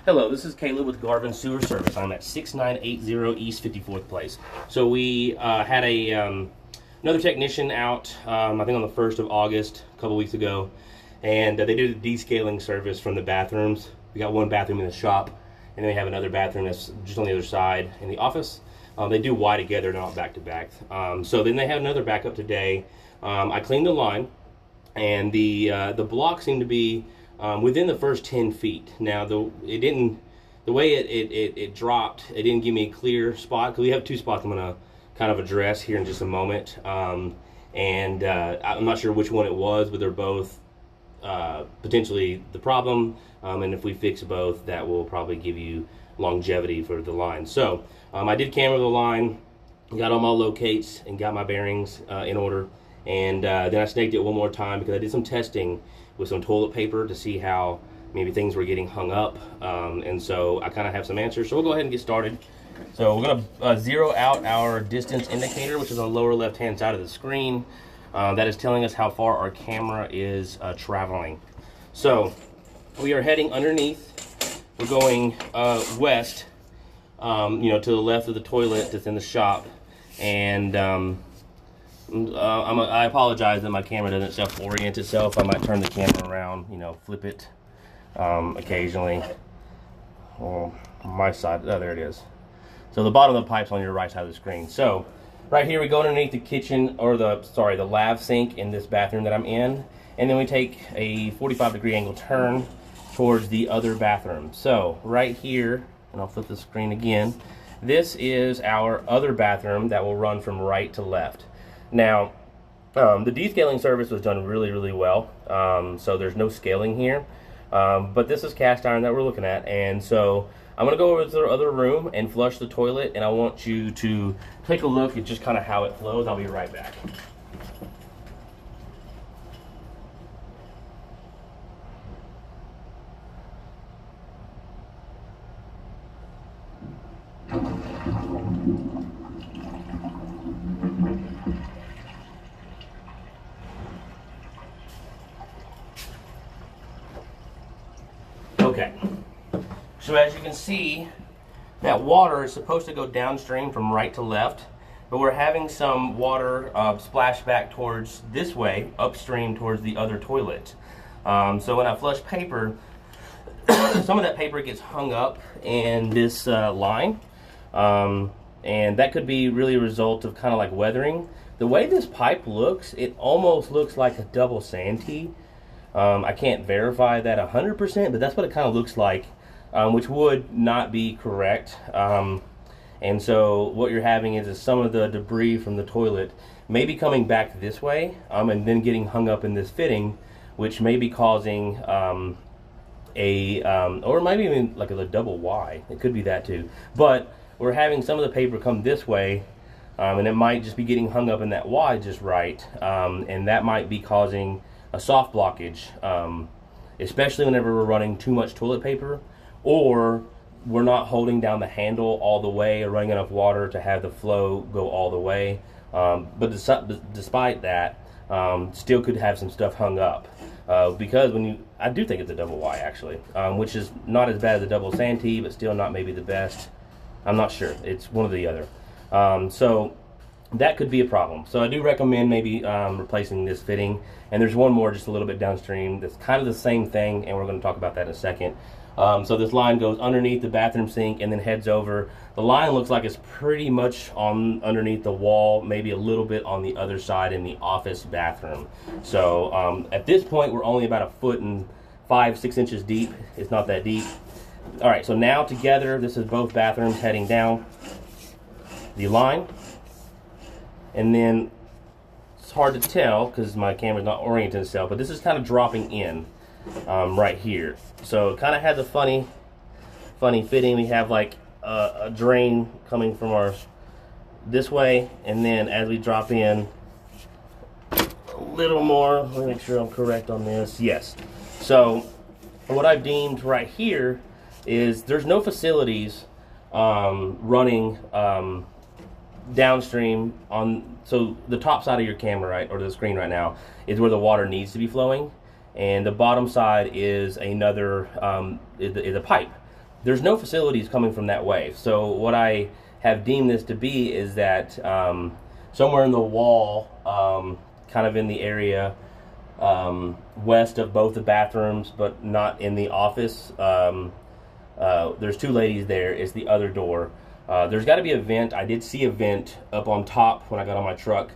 Hello, this is Caleb with Garvin Sewer Service. I'm at 6980 East 54th Place. So we had another technician out, I think on the 1st of August, a couple weeks ago, and they did a descaling service from the bathrooms. We got one bathroom in the shop, and then we have another bathroom that's just on the other side in the office. They do Y together, not back to back. So then they had another backup today. I cleaned the line, and the block seemed to be within the first 10 feet. Now, the way it dropped, it didn't give me a clear spot, because we have two spots I'm going to kind of address here in just a moment. I'm not sure which one it was, but they're both potentially the problem. And if we fix both, that will probably give you longevity for the line. So I did camera the line, got all my locates, and got my bearings in order. And then I snaked it one more time because I did some testing with some toilet paper to see how maybe things were getting hung up. And so I kind of have some answers. So we'll go ahead and get started. So we're going to zero out our distance indicator, which is on the lower left-hand side of the screen. That is telling us how far our camera is traveling. So we are heading underneath. We're going west, to the left of the toilet that's in the shop. And I apologize that my camera doesn't self-orient itself. I might turn the camera around, flip it occasionally. Well, my side, oh, there it is. So the bottom of the pipe's on your right side of the screen. So right here we go underneath the kitchen, or the lav sink in this bathroom that I'm in. And then we take a 45-degree angle turn towards the other bathroom. So right here, and I'll flip the screen again, this is our other bathroom that will run from right to left. Now, the descaling service was done really, really well, so there's no scaling here, but this is cast iron that we're looking at, and so I'm going to go over to the other room and flush the toilet, and I want you to take a look at just kind of how it flows. I'll be right back. Okay, so as you can see, that water is supposed to go downstream from right to left, but we're having some water splash back towards this way, upstream towards the other toilet. So when I flush paper, some of that paper gets hung up in this line, and that could be really a result of kind of like weathering. The way this pipe looks, it almost looks like a double Santee. I can't verify that 100%, but that's what it kind of looks like, which would not be correct. And so what you're having is some of the debris from the toilet may be coming back this way, and then getting hung up in this fitting, which may be causing or it might be even like a double Y. It could be that too. But we're having some of the paper come this way, and it might just be getting hung up in that Y just right, and that might be causing a soft blockage, especially whenever we're running too much toilet paper, or we're not holding down the handle all the way or running enough water to have the flow go all the way. But despite that, still could have some stuff hung up, because I do think it's a double Y actually, which is not as bad as a double Santee, but still not maybe the best. I'm not sure. It's one or the other. So that could be a problem. So I do recommend maybe replacing this fitting. And there's one more just a little bit downstream that's kind of the same thing, and we're going to talk about that in a second. So this line goes underneath the bathroom sink and then heads over. The line looks like it's pretty much underneath the wall, maybe a little bit on the other side in the office bathroom. So at this point, we're only about 1.5–6 inches deep. It's not that deep. All right, so now together, this is both bathrooms heading down the line. And then it's hard to tell because my camera's not oriented itself, but this is kind of dropping in right here. So it kind of has a funny fitting. We have like a drain coming from this way, and then as we drop in a little more, let me make sure I'm correct on this. Yes. So what I've deemed right here is there's no facilities running downstream so the top side of your camera, right, or the screen right now, is where the water needs to be flowing, and the bottom side is another is a pipe. there's no facilities coming from that way. So what I have deemed this to be is that somewhere in the wall, kind of in the area west of both the bathrooms, but not in the office. There's two ladies there. It's the other door. There's got to be a vent. I did see a vent up on top when I got on my truck,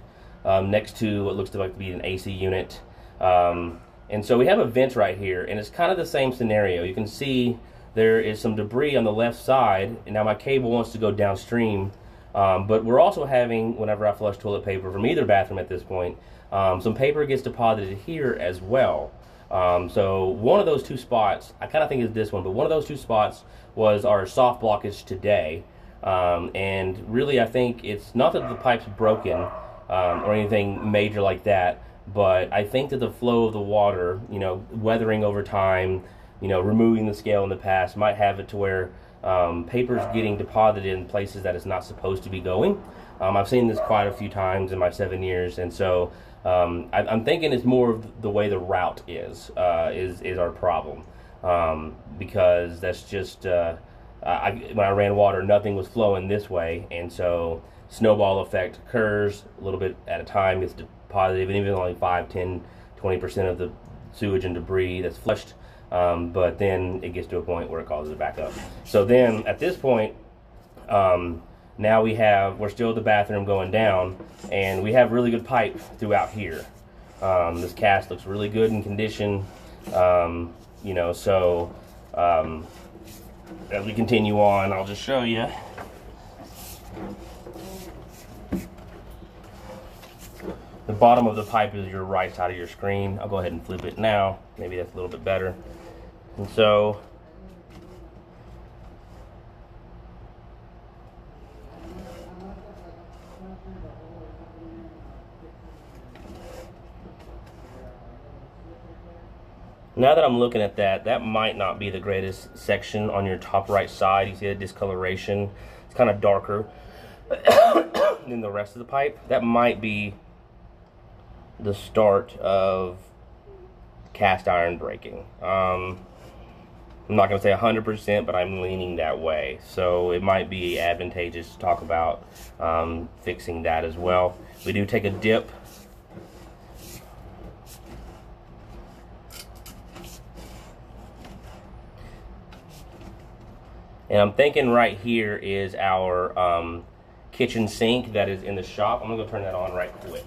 next to what looks to be an AC unit. And so we have a vent right here, and it's kind of the same scenario. You can see there is some debris on the left side, and now my cable wants to go downstream. But we're also having, whenever I flush toilet paper from either bathroom at this point, some paper gets deposited here as well. So one of those two spots, I kind of think is this one, but one of those two spots was our soft blockage today. And really I think it's not that the pipe's broken or anything major like that, but I think that the flow of the water, you know, weathering over time, you know, removing the scale in the past might have it to where paper's getting deposited in places that it's not supposed to be going. I've seen this quite a few times in my 7 years, and so I'm thinking it's more of the way the route is our problem, because that's just when I ran water, nothing was flowing this way, and so snowball effect occurs a little bit at a time. It's deposited, and even only 5, 10, 20% of the sewage and debris that's flushed. But then it gets to a point where it causes it back up. So then at this point, now we're still at the bathroom going down, and we have really good pipe throughout here. This cast looks really good in condition, you know, so as we continue on, I'll just show you. The bottom of the pipe is your right side of your screen. I'll go ahead and flip it now. Maybe that's a little bit better. And so now that I'm looking at that, that might not be the greatest section on your top right side. You see the discoloration. It's kind of darker than the rest of the pipe. That might be the start of cast iron breaking. I'm not going to say 100%, but I'm leaning that way. So it might be advantageous to talk about fixing that as well. We do take a dip. And I'm thinking right here is our kitchen sink that is in the shop. I'm going to go turn that on right quick.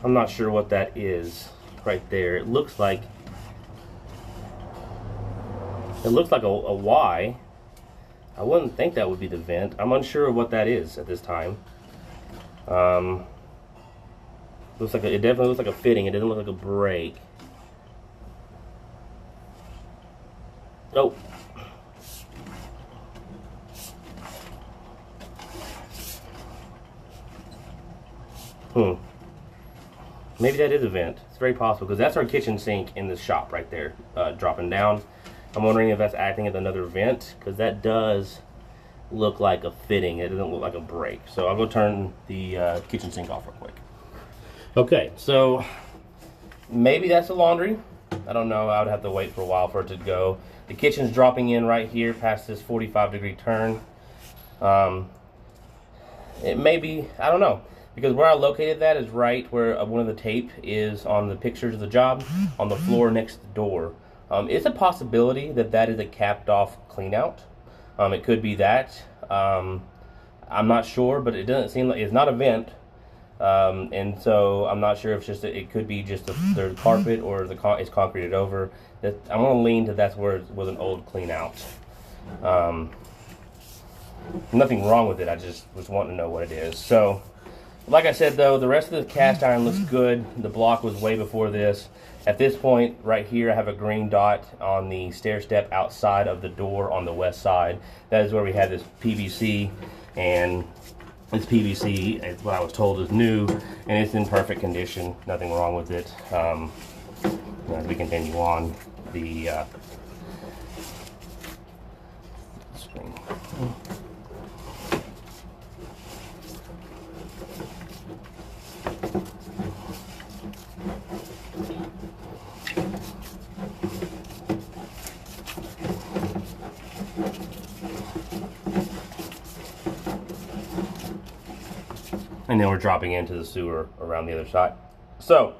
I'm not sure what that is right there. It looks like a Y. I wouldn't think that would be the vent. I'm unsure of what that is at this time. Looks like it definitely looks like a fitting. It doesn't look like a break. Oh. Maybe that is a vent. It's very possible, because that's our kitchen sink in the shop right there, dropping down. I'm wondering if that's acting as another vent, because that does look like a fitting. It doesn't look like a break. So I'll go turn the kitchen sink off real quick. Okay, so maybe that's the laundry. I don't know. I would have to wait for a while for it to go. The kitchen's dropping in right here past this 45-degree turn. It may be, I don't know. because where I located that is right where one of the tape is on the pictures of the job, on the floor next to the door. It's a possibility that that is a capped off clean out. It could be that. I'm not sure, but it doesn't seem like it's not a vent. And so I'm not sure if it could be just the carpet or it's concreted over. That I'm going to lean to that's where it was an old clean out. Nothing wrong with it. I just was wanting to know what it is. So, like I said though, the rest of the cast iron looks good. The block was way before this. At this point right here, I have a green dot on the stair step outside of the door on the west side. That is where we had this PVC, and this PVC, as what I was told, is new and it's in perfect condition. Nothing wrong with it. As we continue on, the screen. And then we're dropping into the sewer around the other side. So,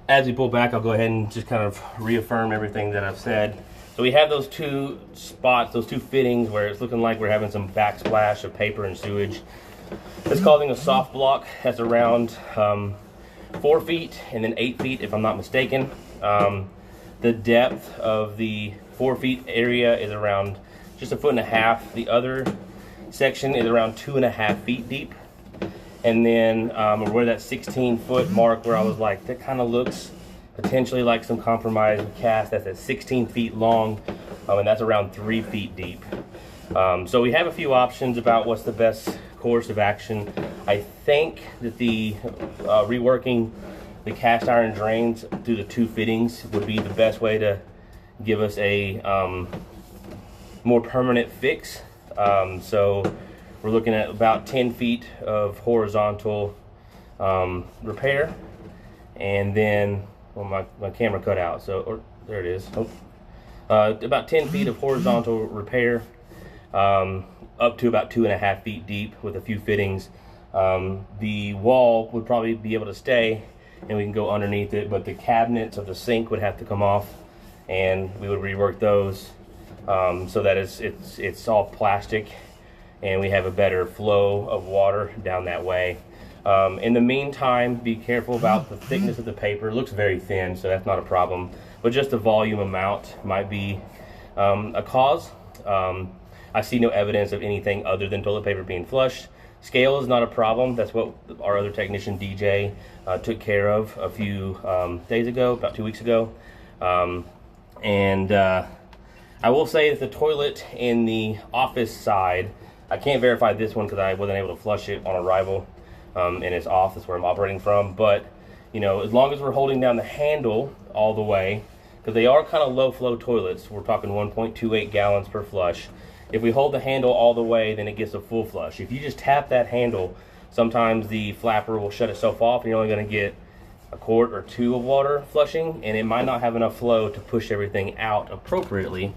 as we pull back, I'll go ahead and just kind of reaffirm everything that I've said. So we have those two spots, those two fittings where it's looking like we're having some backsplash of paper and sewage. It's causing a soft block that's around 4 feet and then 8 feet, if I'm not mistaken. The depth of the 4 feet area is around just 1.5 feet. The other section is around 2.5 feet deep. And then where that 16-foot mark where I was like, that kind of looks potentially like some compromised cast, that's at 16 feet long, and that's around 3 feet deep. So we have a few options about what's the best course of action. I think that the reworking the cast iron drains through the two fittings would be the best way to give us a more permanent fix. So we're looking at about 10 feet of horizontal repair, and then, well, my camera cut out, so there it is. About 10 feet of horizontal repair, up to about 2.5 feet deep with a few fittings. The wall would probably be able to stay, and we can go underneath it, but the cabinets of the sink would have to come off, and we would rework those so that it's all plastic, and we have a better flow of water down that way. In the meantime, be careful about the thickness of the paper. It looks very thin, so that's not a problem, but just the volume amount might be a cause. I see no evidence of anything other than toilet paper being flushed. Scale is not a problem. That's what our other technician, DJ, took care of a few days ago, about 2 weeks ago. I will say that the toilet in the office side, I can't verify this one because I wasn't able to flush it on arrival, and it's off. That's where I'm operating from. But, you know, as long as we're holding down the handle all the way, because they are kind of low flow toilets, we're talking 1.28 gallons per flush. If we hold the handle all the way, then it gets a full flush. If you just tap that handle, sometimes the flapper will shut itself off, and you're only going to get a quart or two of water flushing, and it might not have enough flow to push everything out appropriately.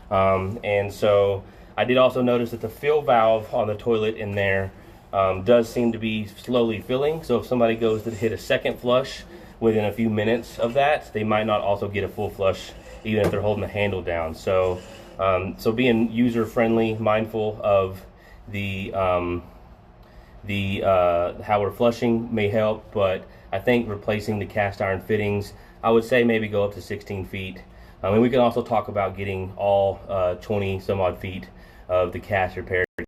And so I did also notice that the fill valve on the toilet in there does seem to be slowly filling. So if somebody goes to hit a second flush within a few minutes of that, they might not also get a full flush even if they're holding the handle down. So so being user friendly, mindful of the how we're flushing may help, but I think replacing the cast iron fittings, I would say maybe go up to 16 feet. And we can also talk about getting all 20 some odd feet of the cast repaired.